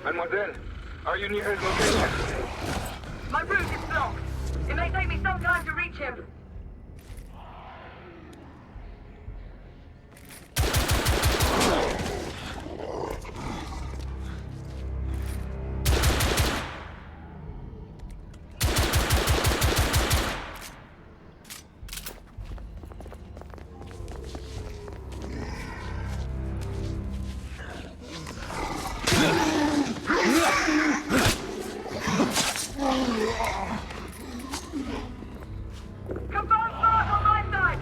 Mademoiselle, are you near his location? My route is blocked. It may take me some time to reach him. Confirmed mark on my side!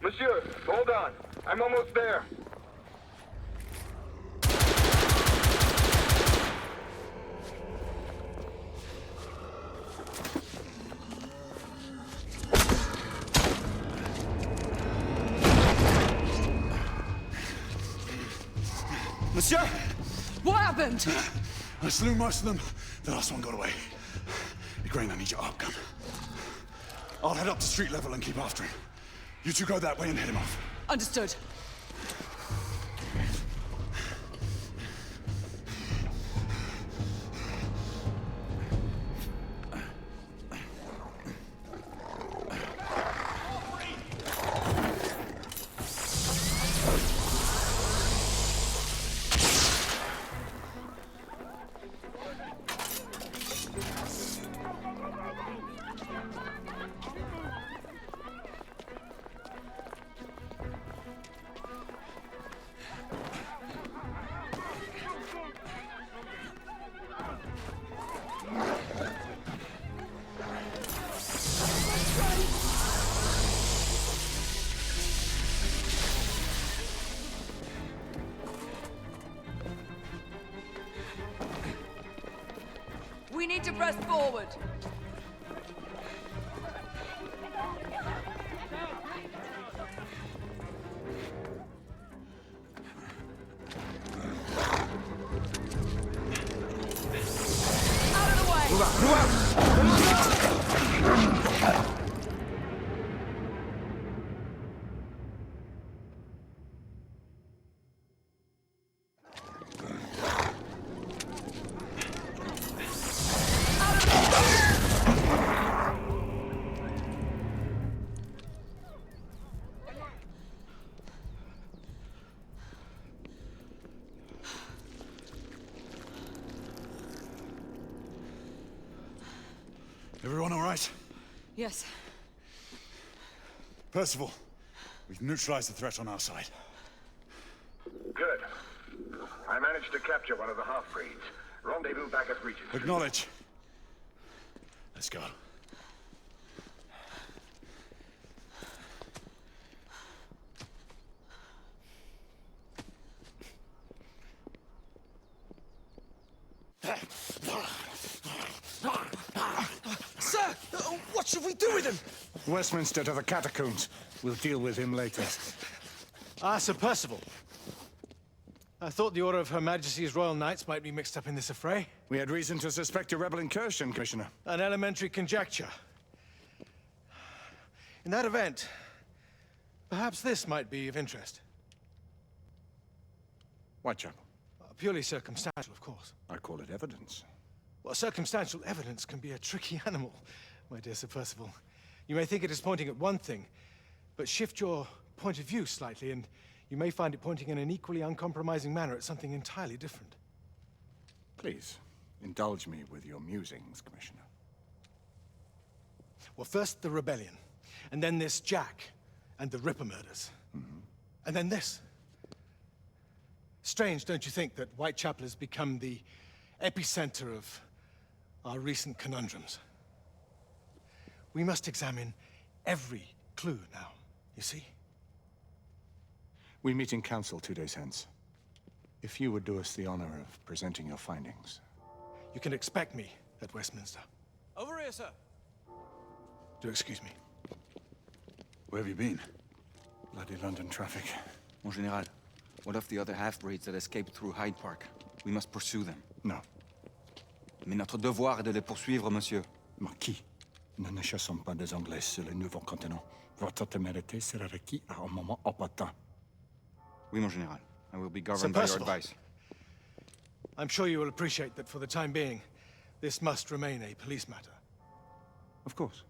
Monsieur, hold on. I'm almost there. Monsieur! What happened? I slew most of them. The last one got away. Igraine, I need your arc gun. I'll head up to street level and keep after him. You two go that way and head him off. Understood. We need to press forward. Out of the way! Move out! Move out! Everyone all right? Yes. Percival, we've neutralized the threat on our side. Good. I managed to capture one of the half-breeds. Rendezvous back at Regent. Acknowledge. Let's go. Sir! What should we do with him? Westminster to the catacombs. We'll deal with him later. Ah, Sir Percival. I thought the Order of Her Majesty's Royal Knights might be mixed up in this affray. We had reason to suspect a rebel incursion, Commissioner. An elementary conjecture. In that event, perhaps this might be of interest. Whitechapel. Purely circumstantial, of course. I call it evidence. Well, circumstantial evidence can be a tricky animal, my dear Sir Percival. You may think it is pointing at one thing, but shift your point of view slightly, and you may find it pointing in an equally uncompromising manner at something entirely different. Please, indulge me with your musings, Commissioner. Well, first the rebellion, and then this Jack, and the Ripper murders. And then this. Strange, don't you think, that Whitechapel has become the epicenter of our recent conundrums? We must examine every clue now, you see? We meet in council 2 days hence. If you would do us the honor of presenting your findings. You can expect me at Westminster. Over here, sir. Do excuse me. Where have you been? Bloody London traffic. Mon Général, what of the other half-breeds that escaped through Hyde Park? We must pursue them. No. Mais notre devoir est de les poursuivre, monsieur. Marquis, nous ne chassons pas des Anglais sur le nouveau continent. Votre témérité sera requis à un moment opportun. Oui, mon Général. I will be governed by your Percival. advice. I'm sure you will appreciate that for the time being, this must remain a police matter. Of course.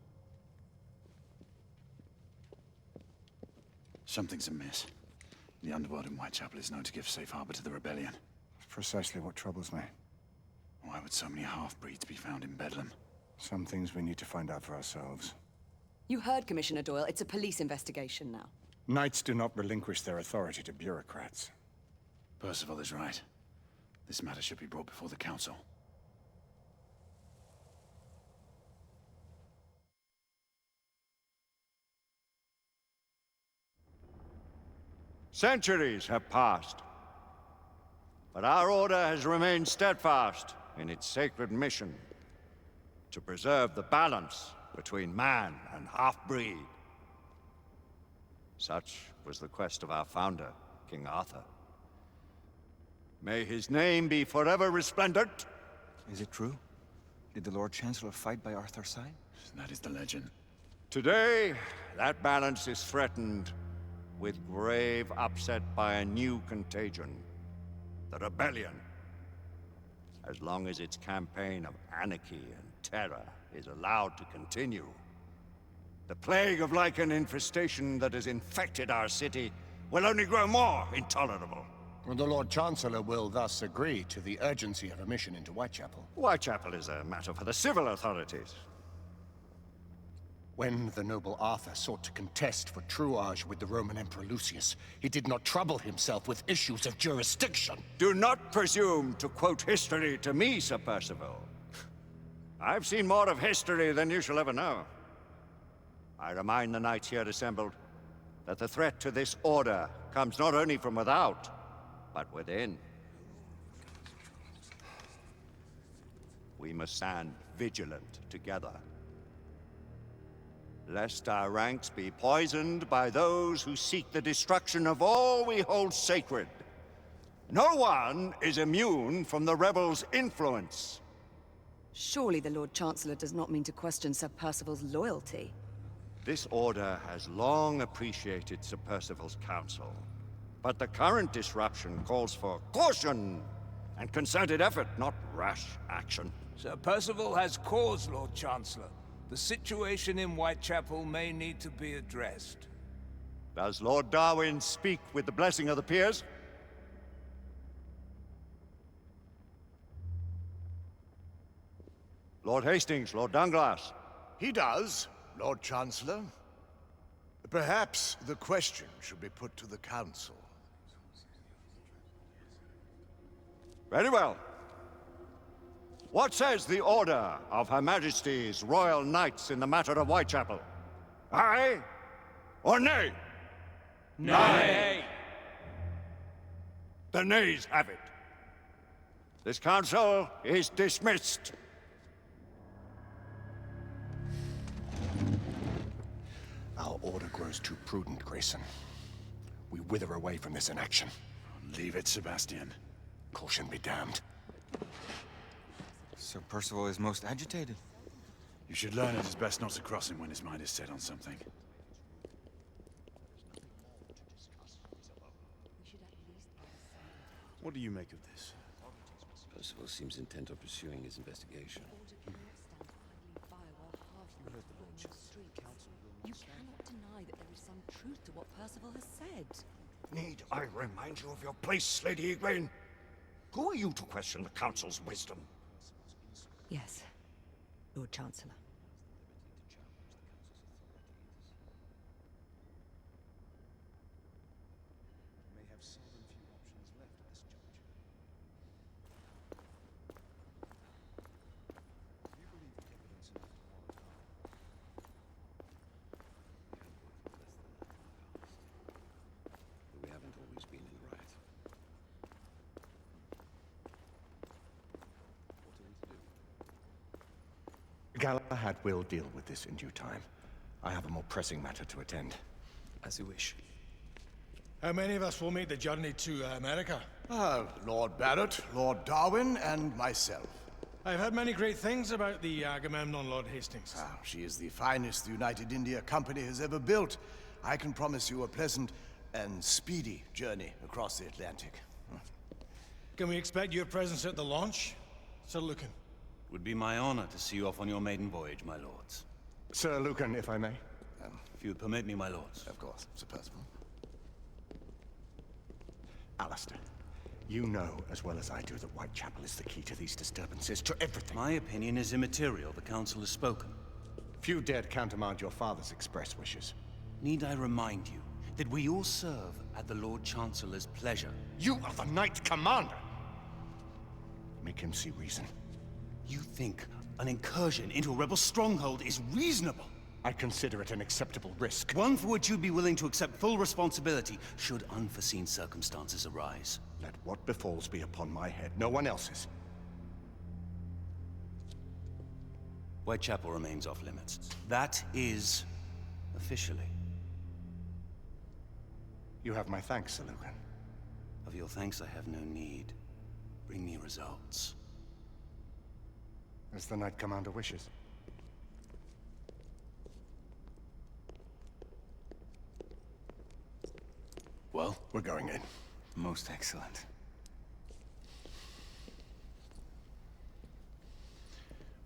Something's amiss. The underworld in Whitechapel is known to give safe harbor to the rebellion. Precisely what troubles me. Why would so many half-breeds be found in Bedlam? Some things we need to find out for ourselves. You heard, Commissioner Doyle. It's a police investigation now. Knights do not relinquish their authority to bureaucrats. Percival is right. This matter should be brought before the council. Centuries have passed, but our order has remained steadfast in its sacred mission to preserve the balance between man and half-breed. Such was the quest of our founder, King Arthur. May his name be forever resplendent. Is it true? Did the Lord Chancellor fight by Arthur's side? That is the legend. Today, that balance is threatened with grave upset by a new contagion, the rebellion. As long as its campaign of anarchy and terror is allowed to continue, the plague of Lycan infestation that has infected our city will only grow more intolerable. The Lord Chancellor will thus agree to the urgency of a mission into Whitechapel. Whitechapel is a matter for the civil authorities. When the noble Arthur sought to contest for truage with the Roman Emperor Lucius, he did not trouble himself with issues of jurisdiction. Do not presume to quote history to me, Sir Percival. I've seen more of history than you shall ever know. I remind the knights here assembled that the threat to this order comes not only from without, but within. We must stand vigilant together, lest our ranks be poisoned by those who seek the destruction of all we hold sacred. No one is immune from the rebels' influence. Surely the Lord Chancellor does not mean to question Sir Percival's loyalty. This order has long appreciated Sir Percival's counsel, but the current disruption calls for caution and concerted effort, not rash action. Sir Percival has cause, Lord Chancellor. The situation in Whitechapel may need to be addressed. Does Lord Darwin speak with the blessing of the peers? Lord Hastings, Lord Dunglass. He does, Lord Chancellor. Perhaps the question should be put to the Council. Very well. What says the Order of Her Majesty's Royal Knights in the matter of Whitechapel? Aye or nay? Nay! The nays have it. This council is dismissed. Our order grows too prudent, Grayson. We wither away from this inaction. Leave it, Sebastian. Caution be damned. Sir Percival is most agitated. You should learn it is best not to cross him when his mind is set on something. What do you make of this? Percival seems intent on pursuing his investigation. You cannot deny that there is some truth to what Percival has said. Need I remind you of your place, Lady Egwene? Who are you to question the Council's wisdom? Yes, Lord Chancellor. We haven't always been in the right. Galahad will deal with this in due time. I have a more pressing matter to attend. As you wish. How many of us will make the journey to America? Lord Barrett, Lord Darwin, and myself. I've heard many great things about the Agamemnon, Lord Hastings. She is the finest the United India Company has ever built. I can promise you a pleasant and speedy journey across the Atlantic. Can we expect your presence at the launch, Sir Lucan? Would be my honor to see you off on your maiden voyage, my lords. Sir Lucan, if I may? If you would permit me, my lords. Of course, Sir Percival. Alistair, you know as well as I do that Whitechapel is the key to these disturbances, to everything. My opinion is immaterial. The Council has spoken. Few dared countermand your father's express wishes. Need I remind you that we all serve at the Lord Chancellor's pleasure? You are the Knight Commander! Make him see reason. You think an incursion into a rebel stronghold is reasonable? I consider it an acceptable risk. One for which you'd be willing to accept full responsibility should unforeseen circumstances arise. Let what befalls be upon my head, no one else's. Whitechapel remains off limits. That is officially. You have my thanks, Sir Lucan. Of your thanks I have no need. Bring me results. As the Knight Commander wishes. Well, we're going in. Most excellent.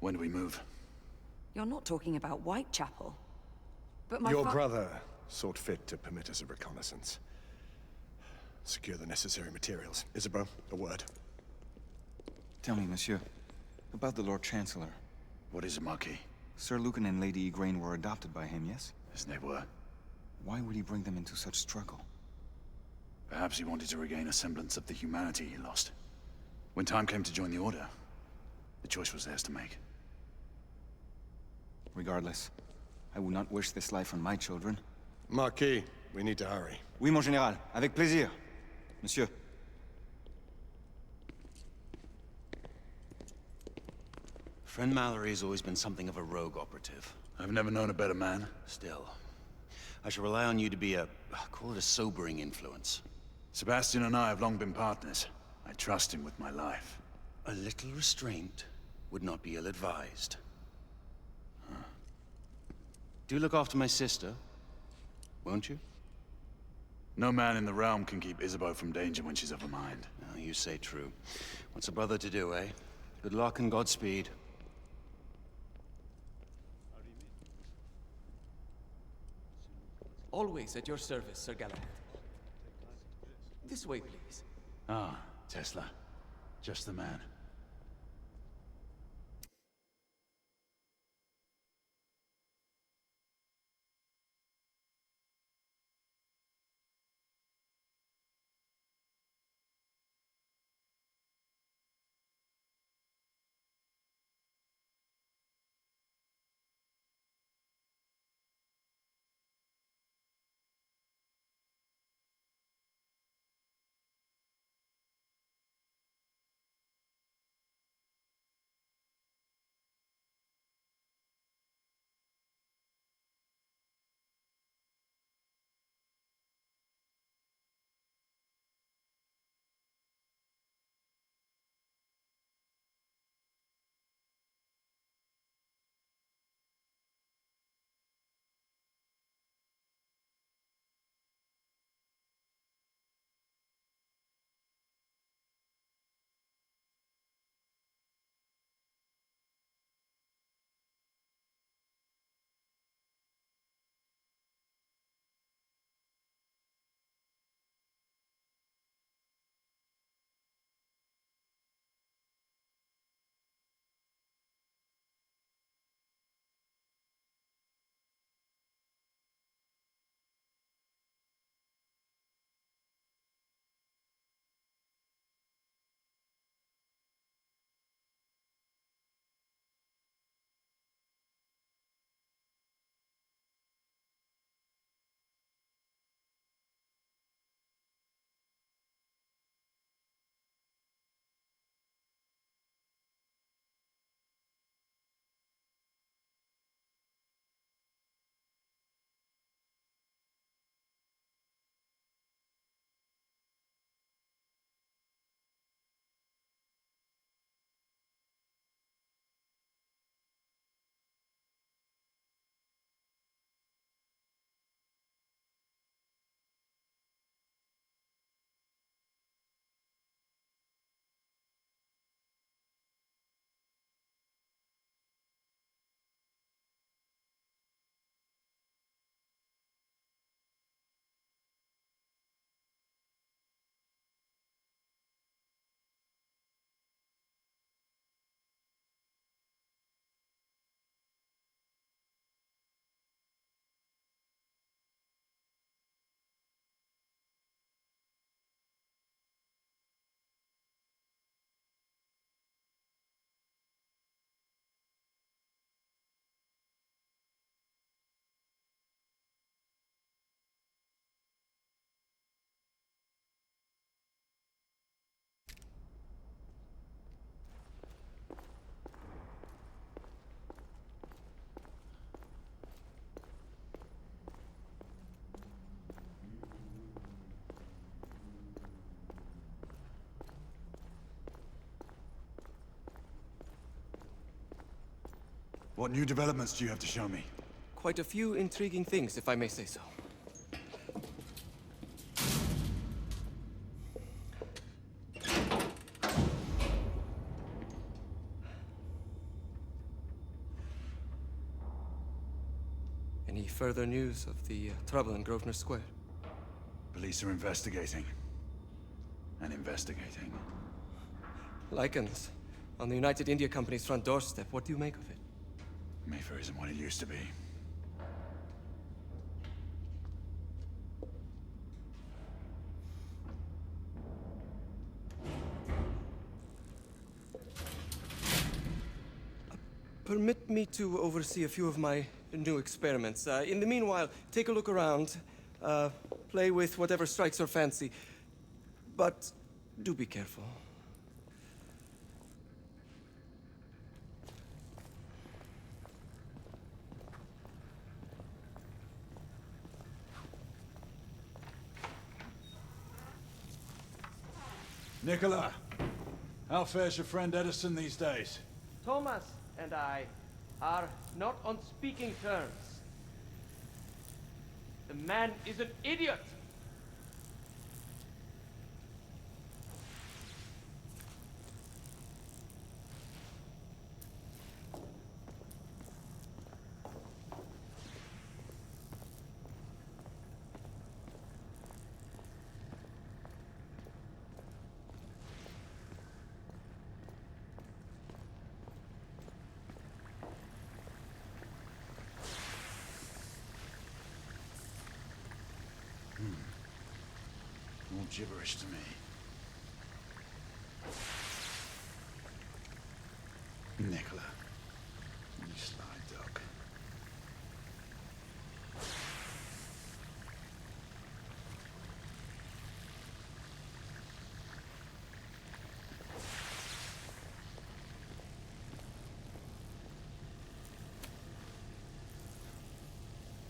When do we move? You're not talking about Whitechapel. But my Your brother sought fit to permit us a reconnaissance. Secure the necessary materials. Isabeau, a word. Tell me, monsieur, about the Lord Chancellor. What is a Marquis? Sir Lucan and Lady Egwene were adopted by him, yes? Yes, they were. Why would he bring them into such struggle? Perhaps he wanted to regain a semblance of the humanity he lost. When time came to join the Order, the choice was theirs to make. Regardless, I would not wish this life on my children. Marquis, we need to hurry. Oui, mon général. Avec plaisir. Monsieur. Friend Mallory has always been something of a rogue operative. I've never known a better man. Still, I shall rely on you to be call it a sobering influence. Sebastian and I have long been partners. I trust him with my life. A little restraint would not be ill-advised. Do look after my sister, won't you? No man in the realm can keep Isabeau from danger when she's of a mind. Oh, you say true. What's a brother to do, eh? Good luck and Godspeed. Always at your service, Sir Galahad. This way, please. Ah, Tesla. Just the man. What new developments do you have to show me? Quite a few intriguing things, if I may say so. Any further news of the trouble in Grosvenor Square? Police are investigating. And investigating. Lycans. On the United India Company's front doorstep. What do you make of it? Mayfair isn't what it used to be. Permit me to oversee a few of my new experiments. In the meanwhile, take a look around. Play with whatever strikes your fancy. But do be careful. Nicola, how fares your friend Edison these days? Thomas and I are not on speaking terms. The man is an idiot! All gibberish to me. Nicola, you sly dog.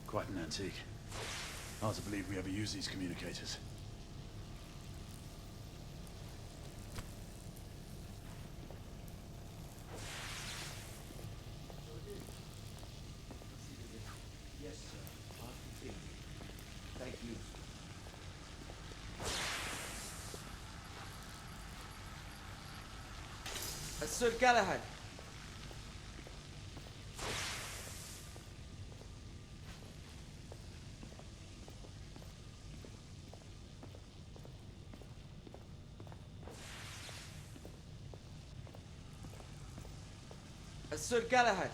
Quite an antique. Hard to believe we ever use these communicators. Sir Galahad. Sir Galahad.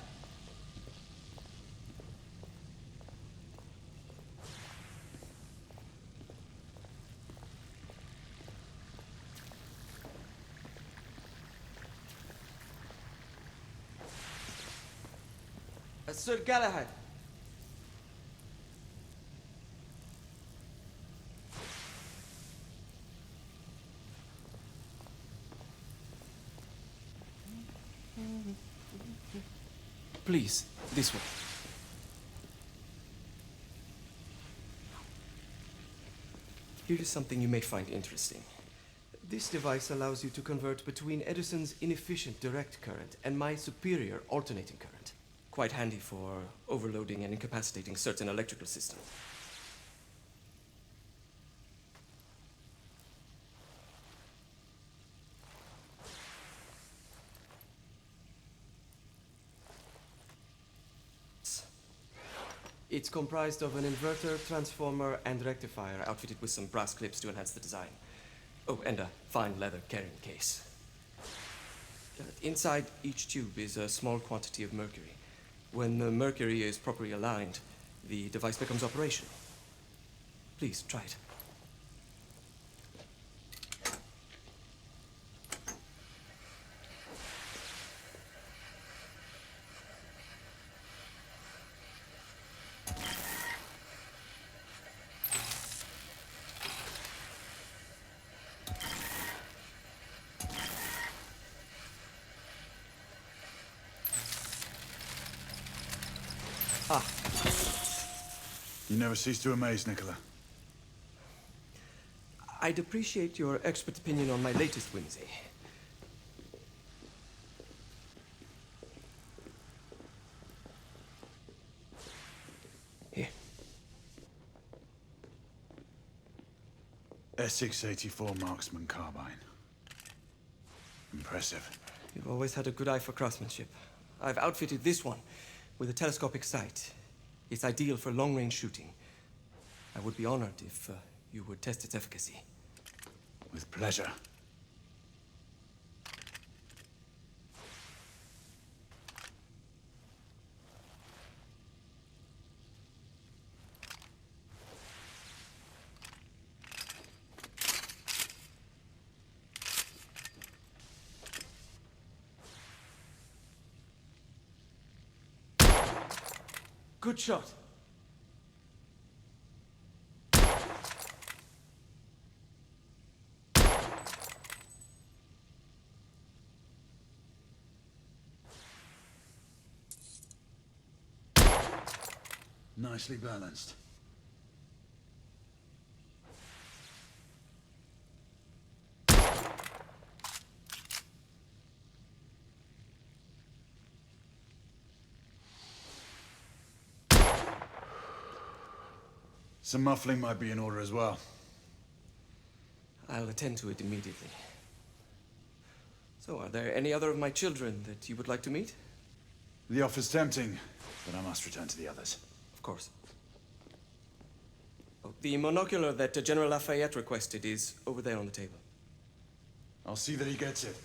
Sir Galahad. Please, this way. Here is something you may find interesting. This device allows you to convert between Edison's inefficient direct current and my superior alternating current. Quite handy for overloading and incapacitating certain electrical systems. It's comprised of an inverter, transformer, and rectifier outfitted with some brass clips to enhance the design. Oh, and a fine leather carrying case. Inside each tube is a small quantity of mercury. When the mercury is properly aligned, the device becomes operational. Please, try it. You never cease to amaze, Nicola. I'd appreciate your expert opinion on my latest whimsy. S684 Marksman Carbine. Impressive. You've always had a good eye for craftsmanship. I've outfitted this one with a telescopic sight. It's ideal for long-range shooting. I would be honored if you would test its efficacy. With pleasure. Good shot. Nicely balanced. Some muffling might be in order as well. I'll attend to it immediately. So, are there any other of my children that you would like to meet? The offer's tempting, but I must return to the others. Of course. Oh, the monocular that General Lafayette requested is over there on the table. I'll see that he gets it.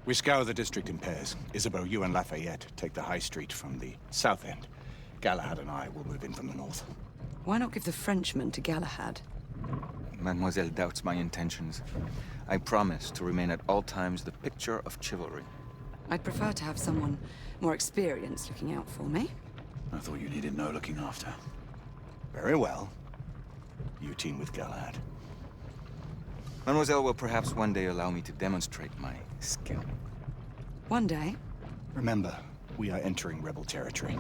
We scour the district in pairs. Isabeau, you and Lafayette take the high street from the south end. Galahad and I will move in from the north. Why not give the Frenchman to Galahad? Mademoiselle doubts my intentions. I promise to remain at all times the picture of chivalry. I'd prefer to have someone more experienced looking out for me. I thought you needed no looking after. Very well. You team with Galahad. Mademoiselle will perhaps one day allow me to demonstrate my skill. One day? Remember, we are entering rebel territory.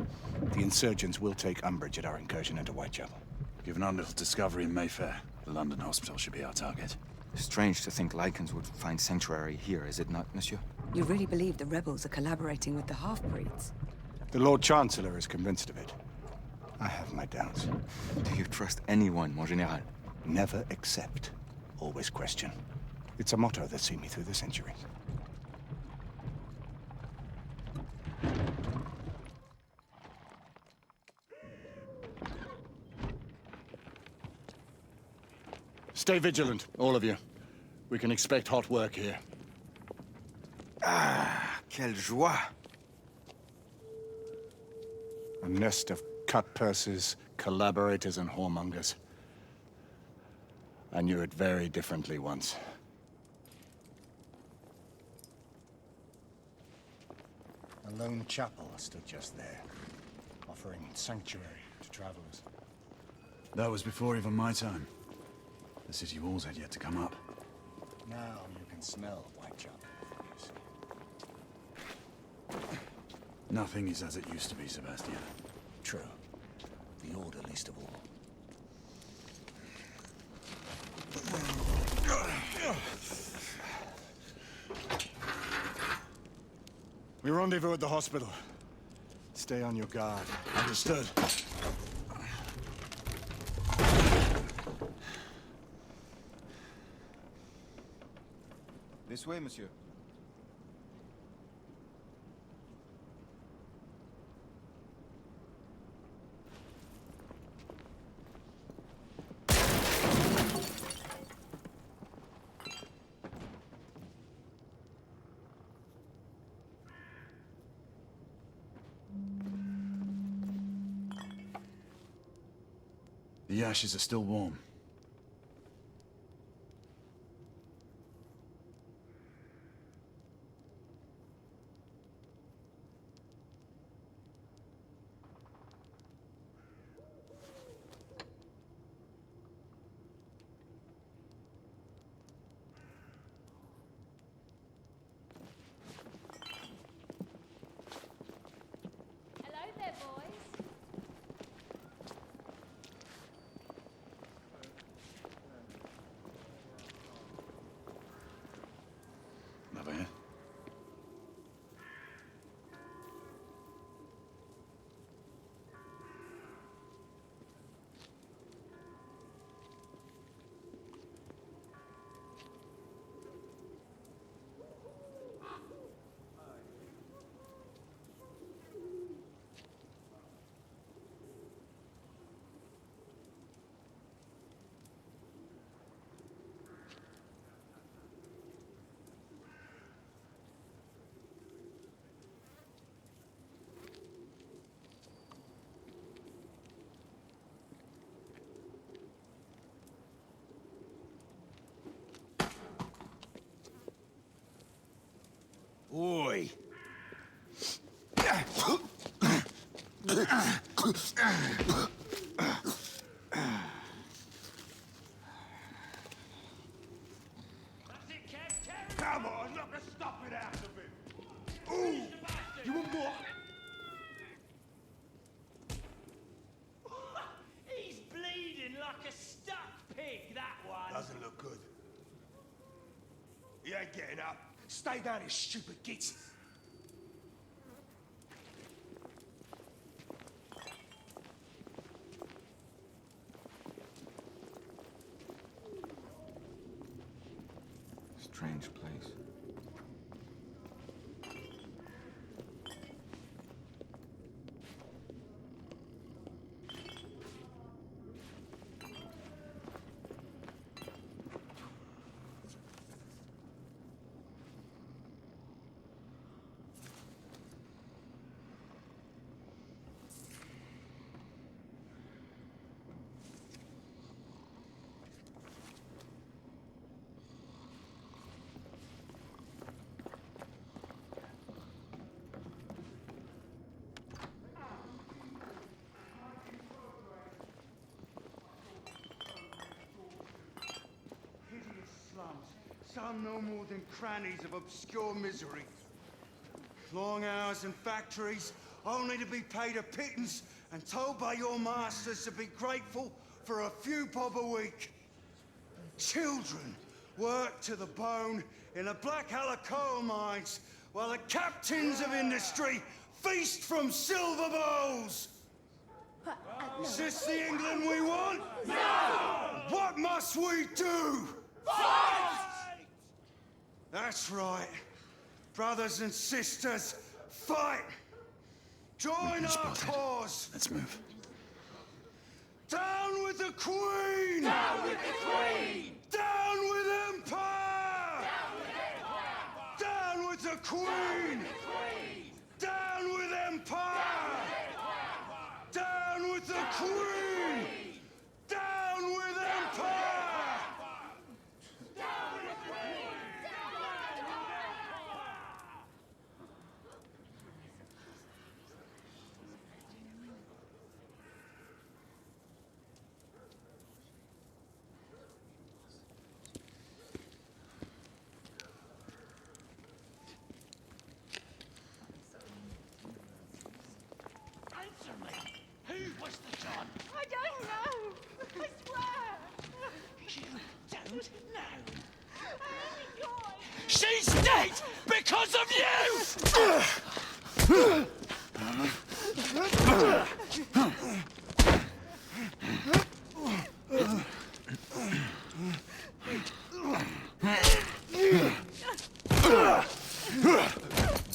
The insurgents will take umbrage at our incursion into Whitechapel. Given our little discovery in Mayfair, the London hospital should be our target. Strange to think Lycans would find sanctuary here, is it not, monsieur? You really believe the rebels are collaborating with the half-breeds? The Lord Chancellor is convinced of it. I have my doubts. Do you trust anyone, mon général? Never accept. Always question. It's a motto that's seen me through the centuries. Stay vigilant, all of you. We can expect hot work here. Ah, quelle joie! A nest of cut-purses, collaborators, and whoremongers. I knew it very differently once. A lone chapel stood just there, offering sanctuary to travelers. That was before even my time. The city walls had yet to come up. Now you can smell Whitechapel, you see. Nothing is as it used to be, Sebastian. True. The Order least of all. We rendezvous at the hospital. Stay on your guard. Understood. This way, monsieur. The ashes are still warm. Come on, knock the stuffing out of him! Ooh! You want more? He's bleeding like a stuck pig, that one. Doesn't look good. He ain't getting up. Stay down, you stupid git. Strange place. Some no more than crannies of obscure misery. Long hours in factories, only to be paid a pittance and told by your masters to be grateful for a few bob a week. Children work to the bone in the Black Halla coal mines while the captains of industry feast from silver bowls. Is this the England we want? No! What must we do? Fight! That's right. Brothers and sisters, fight! Join our cause! Let's move. Down with the Queen! Down with the Queen! Down with Empire! Down with the Queen! Down with Empire! Down with the Queen! Down with Empire! Who was the John? I don't know. I swear. You don't know. She's dead because of you!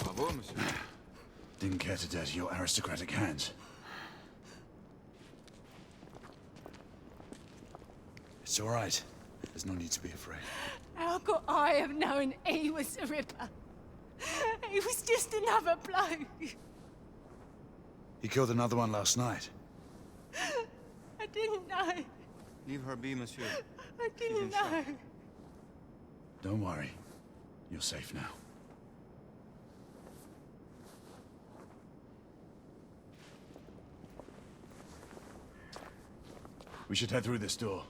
Bravo, monsieur. Didn't care to dirty your aristocratic hands. It's all right. There's no need to be afraid. How could I have known he was the Ripper? He was just another bloke. He killed another one last night. I didn't know. Leave her be, monsieur. I didn't know. Don't worry. You're safe now. We should head through this door.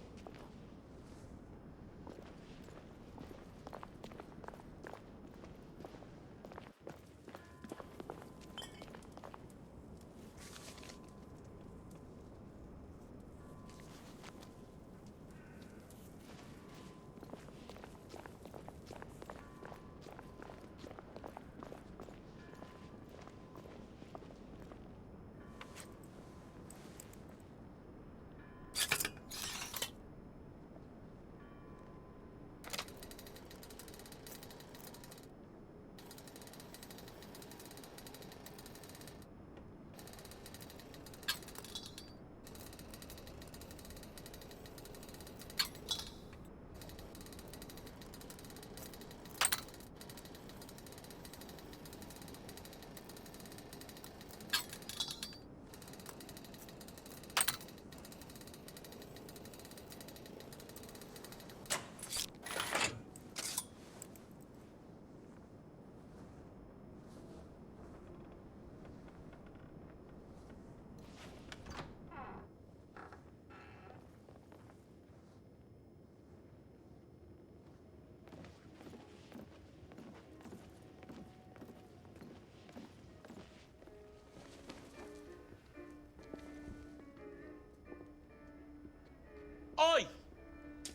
Oi!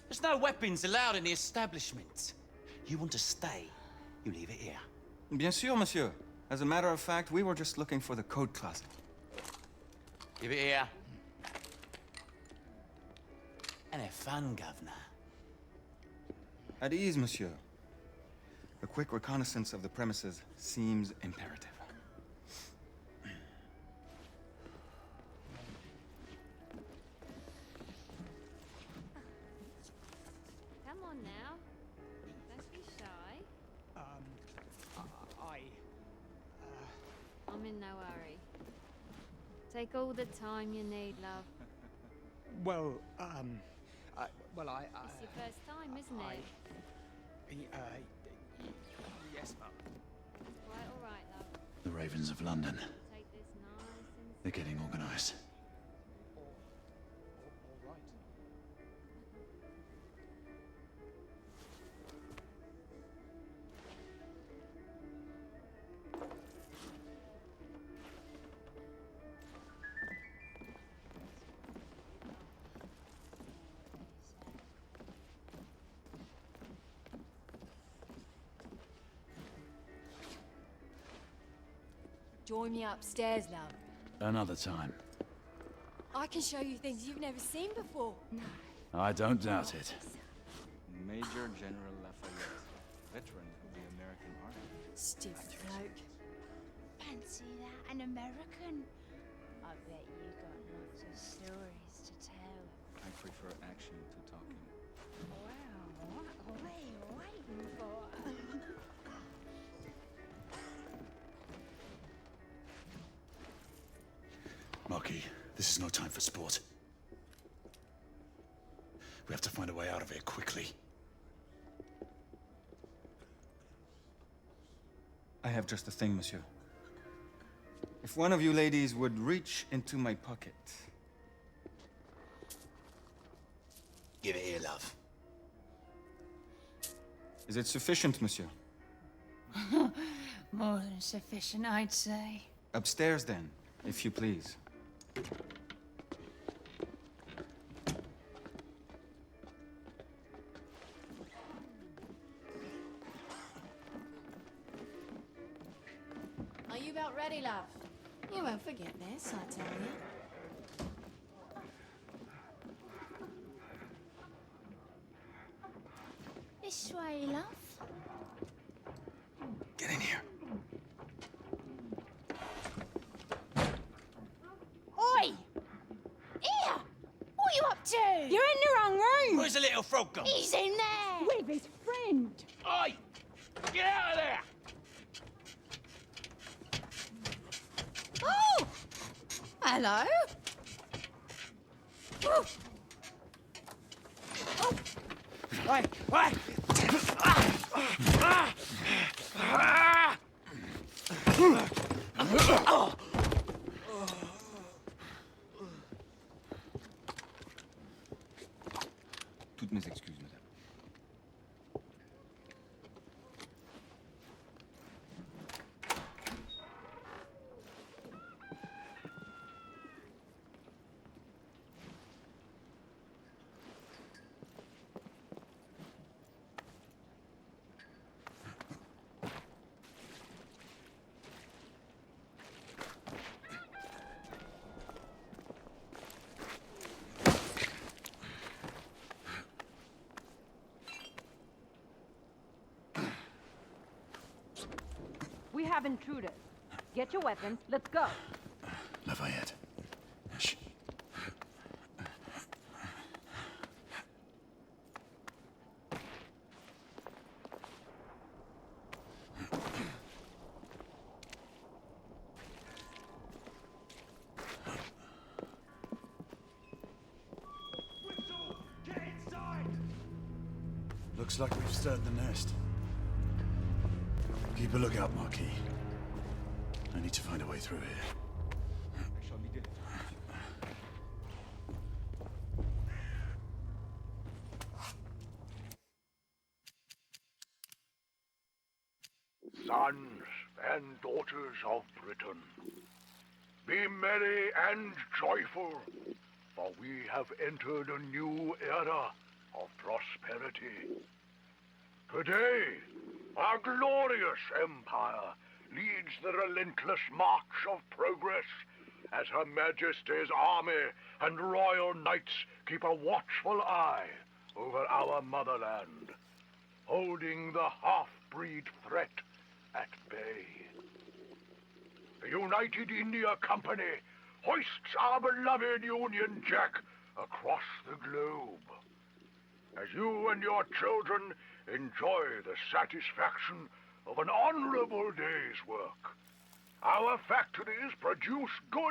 There's no weapons allowed in the establishment. You want to stay, you leave it here. Bien sûr, monsieur. As a matter of fact, we were just looking for the code closet. Give it here. And have fun, Governor. At ease, monsieur. A quick reconnaissance of the premises seems imperative. Come on now. Don't be shy. I'm in no hurry. Take all the time you need, love. Well, It's your first time, isn't it? yes, Mum. Quite all right, love. The Ravens of London. Take this nice and... They're getting organized. Join me upstairs, love. Another time. I can show you things you've never seen before. No. I don't doubt it. Major General Lafayette, veteran of the American Army. Stiff bloke. Fancy that, an American? I bet you got lots of stories to tell. I prefer action to talking. Well, what are you waiting for? Marquis, this is no time for sport. We have to find a way out of here quickly. I have just the thing, monsieur. If one of you ladies would reach into my pocket. Give it here, love. Is it sufficient, monsieur? More than sufficient, I'd say. Upstairs, then, if you please. Are you about ready, love? You won't forget this, I tell you. This way, love. Get in here. Oi! Here! What are you up to? You're in the wrong room! Where's the little frog gone? He's in there! With his friend! Oi! Get out of there! Oh! Hello? Oh! Oi! Oi! Toutes mes excuses, madame. We have intruders. Get your weapons. Let's go. Lafayette. Shh. Looks like we've stirred the nest. Keep a lookout, Marquis. I need to find a way through here. I shall begin. Sons and daughters of Britain, be merry and joyful, for we have entered a new era of prosperity. Today, our glorious empire leads the relentless march of progress as Her Majesty's army and royal knights keep a watchful eye over our motherland, holding the half-breed threat at bay. The United India Company hoists our beloved Union Jack across the globe. As you and your children enjoy the satisfaction of an honorable day's work, our factories produce good